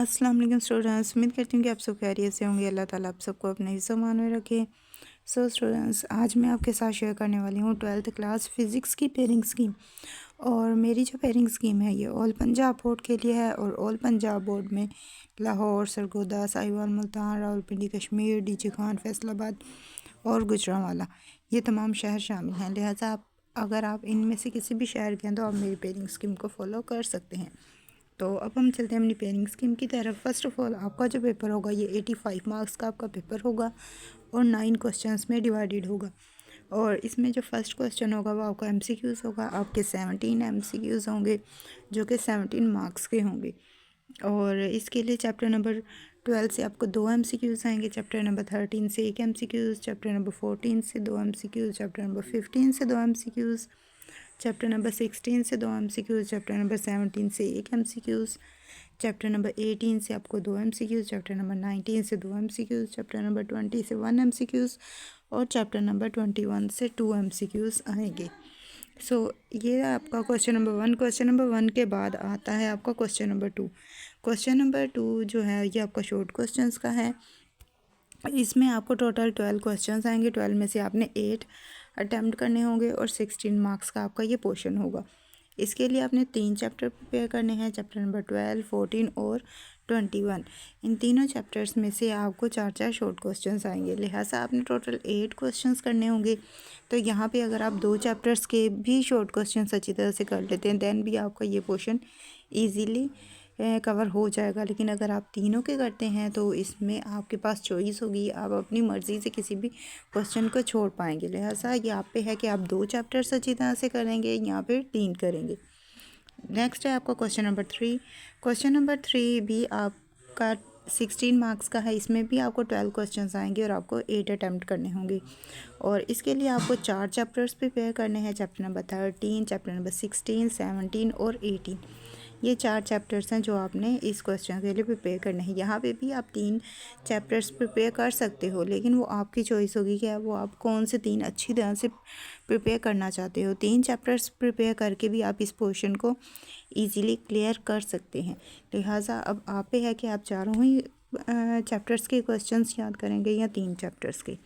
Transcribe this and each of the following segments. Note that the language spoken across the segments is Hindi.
अस्सलाम वालेकुम स्टूडेंट्स, उम्मीद करती हूँ कि आप सब खैरियत से होंगे। अल्लाह ताला आप सबको अपने हिस्से-मान में रखे। सो स्टूडेंट्स, आज मैं आपके साथ शेयर करने वाली हूँ 12th क्लास फ़िज़िक्स की पेयरिंग स्कीम। और मेरी जो पेयरिंग स्कीम है ये ऑल पंजाब बोर्ड के लिए है। और ऑल पंजाब बोर्ड में लाहौर, सरगोदा, साहिवाल, मुल्तान, रावलपिंडी, कश्मीर, डीजे खान, फैसलाबाद और गुजरांवाला ये तमाम शहर शामिल हैं। लिहाजा अगर आप इनमें से किसी भी शहर के हैं तो आप मेरी पेयरिंग स्कीम को फॉलो कर सकते हैं। तो अब हम चलते हैं अपनी पेयरिंग स्कीम की तरफ। फर्स्ट ऑफ ऑल आपका जो पेपर होगा ये 85 मार्क्स का आपका पेपर होगा और 9 क्वेश्चंस में डिवाइडेड होगा। और इसमें जो फर्स्ट क्वेश्चन होगा वो आपका एमसीक्यूज़ होगा। आपके 17 एमसीक्यूज़ होंगे जो कि 17 मार्क्स के होंगे। और इसके लिए चैप्टर नंबर 12 से आपको 2 एमसीक्यूज़ आएंगे, चैप्टर नंबर 13 से 1 एमसीक्यूज़, चैप्टर नंबर 14 से 2 एमसीक्यूज़, चैप्टर नंबर 15 से 2 एमसीक्यूज़, चैप्टर नंबर 16 से 2 एमसीक्यूज़, चैप्टर नंबर 17 से 1 एमसीक्यूज़, चैप्टर नंबर 18 से आपको 2 एमसीक्यूज़, चैप्टर नंबर 19 से 2 एमसीक्यूज़, चैप्टर नंबर 20 से 1 एमसीक्यूज़ और चैप्टर नंबर 21 से 2 एमसीक्यूज़ आएंगे। सो ये आपका क्वेश्चन नंबर 1। क्वेश्चन नंबर 1 के बाद आता है आपका क्वेश्चन नंबर 2। क्वेश्चन नंबर 2 जो है ये आपका शॉर्ट क्वेश्चंस का है। इसमें आपको टोटल 12 क्वेश्चंस आएंगे। 12 में से आपने 8 अटैम्प्ट करने होंगे और 16 मार्क्स का आपका ये पोर्शन होगा। इसके लिए आपने 3 चैप्टर प्रिपेयर करने हैं, चैप्टर नंबर 12, 14 और 21। इन तीनों चैप्टर्स में से आपको 4 शॉर्ट क्वेश्चंस आएंगे। लिहाजा आपने टोटल 8 क्वेश्चंस करने होंगे। तो यहाँ पे अगर आप 2 चैप्टर्स के भी शॉर्ट क्वेश्चंस अच्छी तरह से कर लेते हैं दैन भी आपका ये पोर्शन ईजीली कवर हो जाएगा। लेकिन अगर आप तीनों के करते हैं तो इसमें आपके पास चॉइस होगी, आप अपनी मर्ज़ी से किसी भी क्वेश्चन को छोड़ पाएंगे। लिहाजा ये आप पे है कि आप 2 चैप्टर्स अच्छी तरह से करेंगे या फिर 3 करेंगे। नेक्स्ट है आपका क्वेश्चन नंबर 3। क्वेश्चन नंबर 3 भी आपका 16 मार्क्स का है। इसमें भी आपको 12 क्वेश्चंस आएंगे और आपको 8 अटैम्प्ट करने होंगे। और इसके लिए आपको 4 चैप्टर्स प्रिपेयर करने हैं, चैप्टर नंबर 13, चैप्टर नंबर 16, 17 और 18। ये 4 चैप्टर्स हैं जो आपने इस क्वेश्चन के लिए प्रिपेयर करने हैं। यहाँ पे भी आप 3 चैप्टर्स प्रिपेयर कर सकते हो, लेकिन वो आपकी चॉइस होगी कि आप कौन से 3 अच्छी तरह से प्रिपेयर करना चाहते हो। 3 चैप्टर्स प्रिपेयर करके भी आप इस पोर्शन को ईज़िली क्लियर कर सकते हैं। लिहाजा अब आप पे है कि आप चारों ही चैप्टर्स के क्वेश्चंस याद करेंगे या 3 चैप्टर्स के।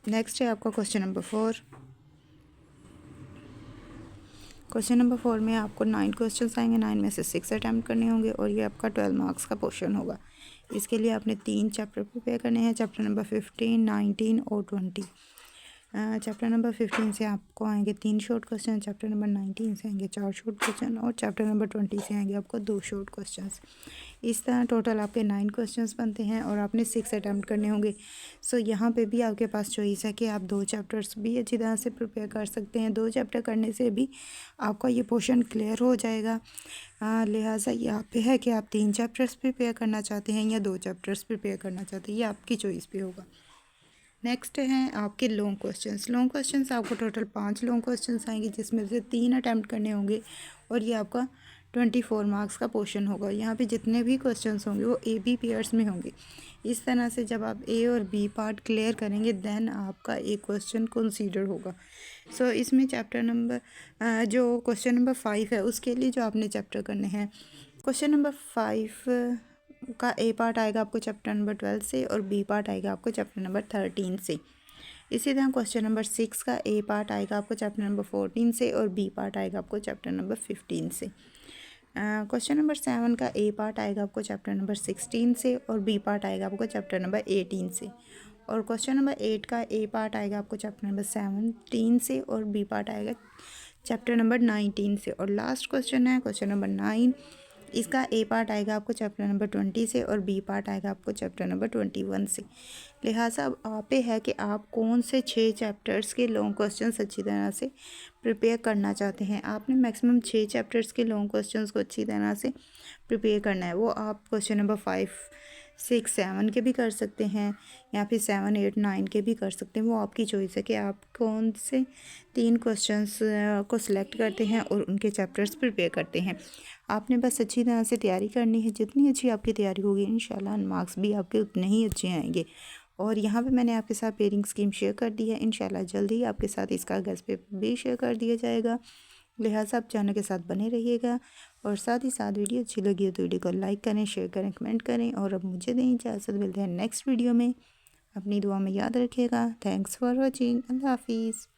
नेक्स्ट है आपका क्वेश्चन नंबर 4। क्वेश्चन नंबर 4 में आपको 9 क्वेश्चंस आएंगे। 9 में से 6 अटैम्प्ट करने होंगे और ये आपका 12 मार्क्स का पोर्शन होगा। इसके लिए आपने 3 चैप्टर प्रिपेयर करने हैं, चैप्टर नंबर 15, 19 और 20। चैप्टर नंबर 15 से आपको आएंगे 3 शॉर्ट क्वेश्चन, चैप्टर नंबर 19 से आएंगे 4 शॉर्ट क्वेश्चन और चैप्टर नंबर 20 से आएंगे आपको 2 शॉर्ट क्वेश्चंस। इस तरह टोटल आपके 9 क्वेश्चंस बनते हैं और आपने 6 अटैम्प्ट करने होंगे। सो यहाँ पे भी आपके पास चॉइस है कि आप 2 चैप्टर्स भी अच्छी तरह से प्रिपेयर कर सकते हैं। 2 चैप्टर करने से भी आपका ये पोर्शन क्लियर हो जाएगा। लिहाजा ये आप पे है कि आप 3 चैप्टर्स प्रिपेयर करना चाहते हैं या 2 चैप्टर्स प्रिपेयर करना चाहते हैं, ये आपकी चॉइस पे होगा। नेक्स्ट हैं आपके लॉन्ग क्वेश्चंस। लॉन्ग क्वेश्चंस आपको टोटल 5 लॉन्ग क्वेश्चंस आएंगे जिसमें से 3 अटैम्प्ट करने होंगे और ये आपका 24 मार्क्स का पोर्शन होगा। यहाँ पे जितने भी क्वेश्चंस होंगे वो ए बी पेयर्स में होंगे। इस तरह से जब आप ए और बी पार्ट क्लियर करेंगे दैन आपका एक क्वेश्चन कंसीडर होगा। सो इसमें चैप्टर नंबर जो क्वेश्चन नंबर 5 है उसके लिए जो आपने चैप्टर करने हैं, क्वेश्चन नंबर 5 का ए पार्ट आएगा आपको चैप्टर नंबर 12 से और बी पार्ट आएगा आपको चैप्टर नंबर 13 से। इसी तरह क्वेश्चन नंबर 6 का ए पार्ट आएगा आपको चैप्टर नंबर 14 से और बी पार्ट आएगा आपको चैप्टर नंबर 15 से। क्वेश्चन नंबर 7 का ए पार्ट आएगा आपको चैप्टर नंबर 16 से और बी पार्ट आएगा आपको चैप्टर नंबर 18 से। और क्वेश्चन नंबर 8 का ए पार्ट आएगा आपको चैप्टर नंबर 17 से और बी पार्ट आएगा चैप्टर नंबर 19 से। और लास्ट क्वेश्चन है क्वेश्चन नंबर 9। इसका ए पार्ट आएगा आपको चैप्टर नंबर 20 से और बी पार्ट आएगा आपको चैप्टर नंबर 21 से। लिहाजा अब आप पे है कि आप कौन से 6 चैप्टर्स के लॉन्ग क्वेश्चंस अच्छी तरह से प्रिपेयर करना चाहते हैं। आपने मैक्सिमम 6 चैप्टर्स के लॉन्ग क्वेश्चंस को अच्छी तरह से प्रिपेयर करना है। वो आप क्वेश्चन नंबर 5, 6, 7 के भी कर सकते हैं या फिर 7, 8, 9 के भी कर सकते हैं। वो आपकी चॉइस है कि आप कौन से 3 क्वेश्चंस को सिलेक्ट करते हैं और उनके चैप्टर्स प्रिपेयर करते हैं। आपने बस अच्छी तरह से तैयारी करनी है। जितनी अच्छी आपकी तैयारी होगी इंशाल्लाह मार्क्स भी आपके उतने ही अच्छे आएंगे। और यहाँ पे मैंने आपके साथ पेयरिंग स्कीम शेयर कर दी है। इंशाल्लाह जल्दी ही आपके साथ इसका गेस्ट पेपर भी शेयर कर दिया जाएगा। लिहाजा आप चैनल के साथ बने रहिएगा और साथ ही साथ वीडियो अच्छी लगी हो तो वीडियो को लाइक करें, शेयर करें, कमेंट करें। और अब मुझे दें इजाज़त, मिलते हैं नेक्स्ट वीडियो में। अपनी दुआ में याद रखिएगा। Thanks for watching. अल्लाह हाफिज़।